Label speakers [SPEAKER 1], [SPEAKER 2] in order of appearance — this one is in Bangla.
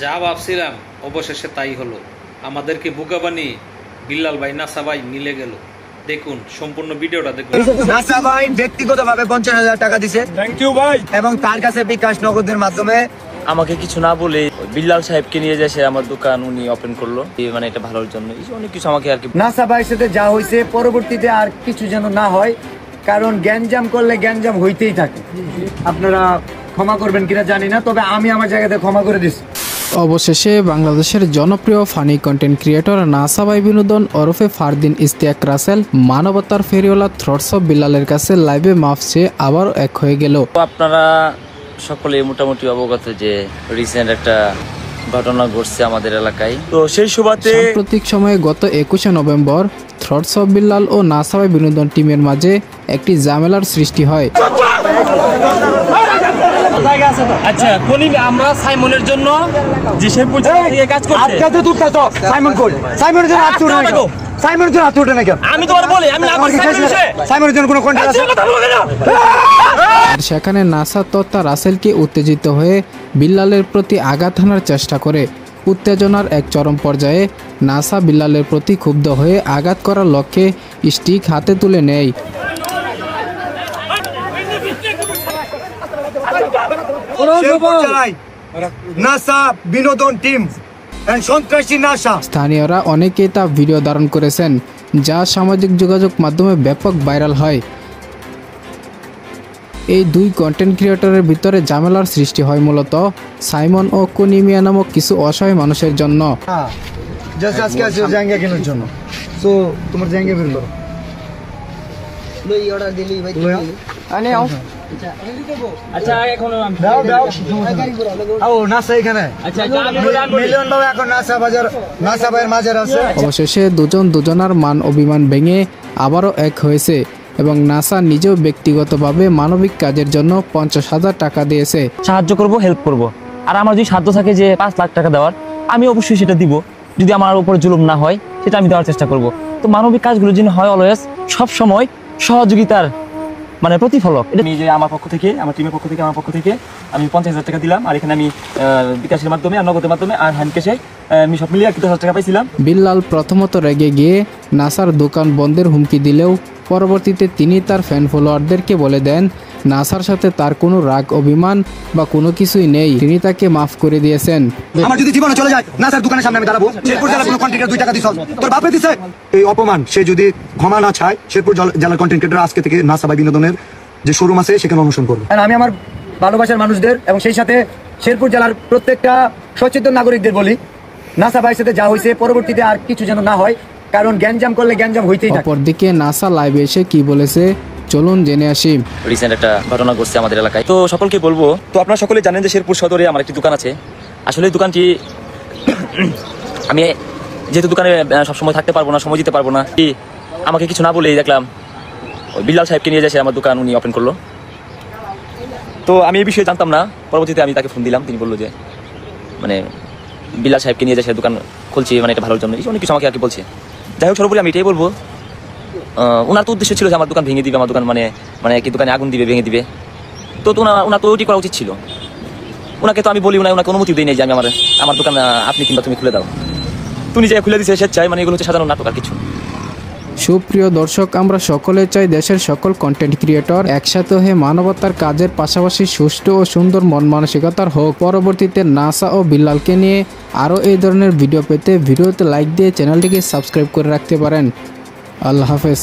[SPEAKER 1] যা ভাবছিলাম অবশেষে তাই হলো। আমাদেরকে বোকা বানিয়ে বিল্লাল ভাই নাসা ভাই মিলে গেল। দেখুন সম্পূর্ণ ভিডিওটা দেখুন।
[SPEAKER 2] নাসা ভাই ব্যক্তিগতভাবে 50,000 টাকা দিয়েছে।
[SPEAKER 3] থ্যাংক ইউ ভাই।
[SPEAKER 2] এবং তার কাছে বিকাশ নগদের মাধ্যমে
[SPEAKER 4] আমাকে কিছু না বলে বিল্লাল সাহেবকে নিয়ে যায় সে আমার দোকান উনি ওপেন করলো, মানে এটা ভালোর জন্য অনেক কিছু আমাকে আর কি।
[SPEAKER 2] নাসা ভাইয়ের সাথে যা হয়েছে পরবর্তীতে আর কিছু যেন না হয়, কারণ গ্যাঞ্জাম করলে গ্যাঞ্জাম হইতেই থাকে। আপনারা ক্ষমা করবেন কিনা জানি না, তবে আমি আমার জায়গাতে ক্ষমা করে দিচ্ছি।
[SPEAKER 5] অবশেষে বাংলাদেশের জনপ্রিয় ফানি কন্টেন্ট ক্রিয়েটর নাসা ভাই বিনোদন ওরফে ফারদিন ইশতিয়াক রাসেল মানবতার ফেরিওয়ালা থ্রটস অফ বিল্লালের কাছে লাইভে মাফ চেয়ে আবার এক হয়ে গেল।
[SPEAKER 4] আপনারা সকলে মোটামুটি অবগত যে রিসেন্ট একটা ঘটনা ঘটছে আমাদের এলাকায়, তো সেই সুবাদে
[SPEAKER 5] সাম্প্রতিক সময়ে গত 21শে নভেম্বর থ্রটস অফ বিল্লাল ও নাসা ভাই বিনোদন টিমের মাঝে একটি ঝামেলার সৃষ্টি হয়।
[SPEAKER 3] আচ্ছা কোনি আমরা সাইমনের জন্য যে শেরপুর থেকে কাজ করছে
[SPEAKER 2] আজকে তো তো সাইমন কোল সাইমনের জন্য আত্মুর না কেন সাইমনের জন্য আত্মুর না কেন
[SPEAKER 3] আমি তোমার বলি আমি না
[SPEAKER 2] সাইমনের জন্য কোনো কন্ট্যাক্ট আছে?
[SPEAKER 5] আর সেখানে নাসা তথা রাসেলকে উত্তেজিত হয়ে বিল্লালের প্রতি আঘাত হানার চেষ্টা করে। উত্তেজনার এক চরম পর্যায়ে নাসা বিল্লালের প্রতি ক্ষুব্ধ হয়ে আঘাত করার লক্ষ্যে স্টিক হাতে তুলে নেয়।
[SPEAKER 2] নাসা বিনোদন টিম এন্ড সন্ত্রাসী নাসা।
[SPEAKER 5] স্থানীয়রা অনেকেই তা ভিডিও ধারণ করেছেন, যা সামাজিক যোগাযোগ মাধ্যমে ব্যাপক ভাইরাল হয়। এই দুই কন্টেন্ট ক্রিয়েটরের ভিতরে ঝামেলার সৃষ্টি হয় মূলত সাইমন ও কোনিমিয়া নামক কিছু অসহায় মানুষের জন্য।
[SPEAKER 2] জাস্ট আজকে আছে জাঙ্গা কেনার জন্য, সো তোমার জাঙ্গা বের করো। লই অর্ডার দিলি ভাই আনে আও।
[SPEAKER 3] আচ্ছা এখন
[SPEAKER 2] দাও দাও আও নাসা এখানে।
[SPEAKER 3] আচ্ছা
[SPEAKER 2] মিলিয়ন বাবা এখন নাসা বাজার নাসা ভাইয়ের মাঝে আছে।
[SPEAKER 5] অবশেষে দুজন দুজনার মান অভিমান ভেঙে আবারও এক হয়েছে এবং নাসা নিজেও ব্যক্তিগতভাবে মানবিক কাজের জন্য 50,000 টাকা দিয়েছে।
[SPEAKER 4] সাহায্য করব, হেল্প করব, আর আমার যদি সাধ্য থাকে যে 5 লাখ টাকা দেওয়ার আমি অবশ্যই সেটা দিব। যদি আমার উপর জুলুম না হয় সেটা আমি দেওয়ার চেষ্টা করব। তো মানবিক কাজগুলো যেন হয় অলওয়েজ সব সময় সহযোগিতার মানে প্রতিফলক। আমি যে আমার পক্ষ থেকে আমার টিমের পক্ষ থেকে আমার পক্ষ থেকে আমি 50,000 টাকা দিলাম, আর এখানে আমি বিকাশের মাধ্যমে আর নগদের মাধ্যমে আর হ্যান্ড ক্যাশে আমি সব মিলিয়ে 10,000 টাকা পাইছিলাম।
[SPEAKER 5] বিল্লাল প্রথমত রেগে গিয়ে নাসার দোকান বন্ধের হুমকি দিলেও পরবর্তীতে তিনি তার ফ্যান ফলোয়ারদেরকে বলে দেন নাসার সাথে তার কোনো রাগ অভিমান বা কোনো কিছুই নেই, তিনি তাকে মাফ করে দিয়েছেন।
[SPEAKER 2] আমার যদি জীবনে চলে যায় নাসার দোকানের সামনে আমি দাঁড়াবো। শেরপুর জেলার কোনো কন্টেন্ট 2 টাকা দিছ তোর বাপে দিছে এই অপমান, সে যদি ক্ষমা না চায় শেরপুর জেলার কন্টেন্ট ক্রিয়েটর আজকে থেকে নাসা ভাই বিনোদনের যে শোরুম আছে সেখানে অনুসরণ করবে। আমি আমার ভালোবাসার মানুষদের এবং সেই সাথে শেরপুর জেলার প্রত্যেকটা সচেতন নাগরিকদের বলি, নাসা ভাইয়ের সাথে যা হয়েছে পরবর্তীতে আর কিছু যেন না হয়, কারণ গ্যাঞ্জাম করলে গ্যাঞ্জাম হইতেই থাকে।
[SPEAKER 5] অপরদিকে নাসা লাইভে এসে কি বলেছে চলুন জেনে আসি।
[SPEAKER 4] রিসেন্ট একটা ঘটনা ঘটছে আমাদের এলাকায়, তো সকলকে বলবো। তো আপনারা সকলে জানেন যে শেরপুর সদরে আমার একটি দোকান আছে। আসলে দোকানটি আমি যেহেতু দোকানে সবসময় থাকতে পারবো না, সময় দিতে পারবো না, আমাকে কিছু না বলেই দেখলাম ওই বিল্লাল সাহেবকে নিয়ে যায় সে আমার দোকান উনি ওপেন করলো। তো আমি এই বিষয়ে জানতাম না, পরবর্তীতে আমি তাকে ফোন দিলাম, তিনি বললো যে মানে বিল্লাল সাহেবকে নিয়ে যায় সে দোকান খুলছি, মানে এটা ভালোর জন্য অনেক কিছু আমাকে আর কি বলছে। যাই হোক সর্বোপরি আমি এটাই বলবো, ওনার তো উদ্দেশ্য ছিল যে আমার দোকান ভেঙে দিবে, আমার দোকান মানে কি দোকানে আগুন দিবে, ভেঙে দিবে। তো ওনার তো ওইটি করা উচিত ছিল। ওনাকে তো আমি বলি ওনাকে অনুমতি দিই নাই যে আমি আমার দোকান আপনি কিংবা তুমি খুলে দাও। তুমি যে খুলে দিচ্ছে স্বেচ্ছায়, মানে এগুলো হচ্ছে সাধারণ নাটক আর কিছু।
[SPEAKER 5] সুপ্রিয় দর্শক, আমরা সকলে চাই দেশের সকল কন্টেন্ট ক্রিয়েটর একসাথে হয়ে মানবতার কাজের পাশাপাশি সুষ্ঠু ও সুন্দর মন মানসিকতার হোক। পরবর্তীতে নাসা ও বিল্লালকে নিয়ে আরও এই ধরনের ভিডিও পেতে ভিডিওতে লাইক দিয়ে চ্যানেলটিকে সাবস্ক্রাইব করে রাখতে পারেন। আল্লাহ হাফেজ।